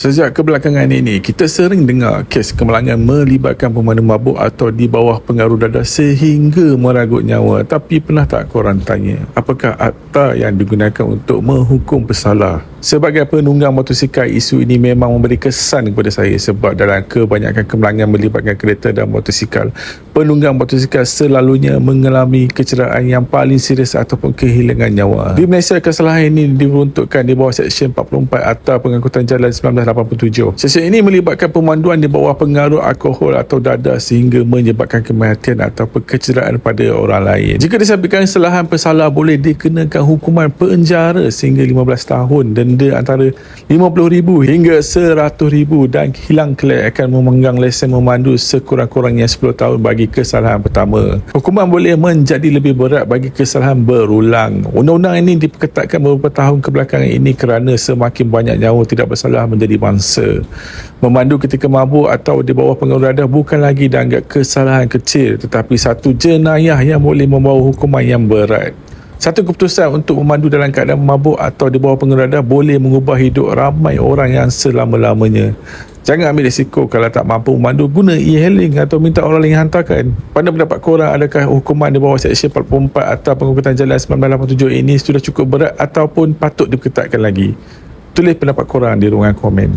Sejak kebelakangan ini, kita sering dengar kes kemalangan melibatkan pemandu mabuk atau di bawah pengaruh dadah sehingga meragut nyawa. Tapi pernah tak korang tanya, apakah akta yang digunakan untuk menghukum pesalah? Sebagai penunggang motosikal, isu ini memang memberi kesan kepada saya sebab dalam kebanyakan kemalangan melibatkan kereta dan motosikal, penunggang motosikal selalunya mengalami kecederaan yang paling serius ataupun kehilangan nyawa. Di Malaysia, kesalahan ini diperuntukkan di bawah Seksyen 44 Akta Pengangkutan Jalan 1987. Seksyen ini melibatkan pemanduan di bawah pengaruh alkohol atau dadah sehingga menyebabkan kematian ataupun kecederaan pada orang lain. Jika disabitkan kesalahan, pesalah boleh dikenakan hukuman penjara sehingga 15 tahun, denda antara RM50,000 hingga RM100,000 dan hilang kelak akan memegang lesen memandu sekurang-kurangnya 10 tahun bagi kesalahan pertama. Hukuman boleh menjadi lebih berat bagi kesalahan berulang. Undang-undang ini diperketatkan beberapa tahun kebelakangan ini kerana semakin banyak nyawa tidak bersalah menjadi mangsa. Memandu ketika mabuk atau di bawah pengaruh dadah bukan lagi dianggap kesalahan kecil, tetapi satu jenayah yang boleh membawa hukuman yang berat. Satu keputusan untuk memandu dalam keadaan mabuk atau di bawah pengaruh dadah boleh mengubah hidup ramai orang yang selama-lamanya. Jangan ambil risiko. Kalau tak mampu memandu, guna e-hailing atau minta orang lain hantarkan. Pada pendapat korang, adakah hukuman di bawah Seksyen 44 atau Pengangkutan Jalan 1987 ini sudah cukup berat ataupun patut diperketatkan lagi? Tulis pendapat korang di ruangan komen.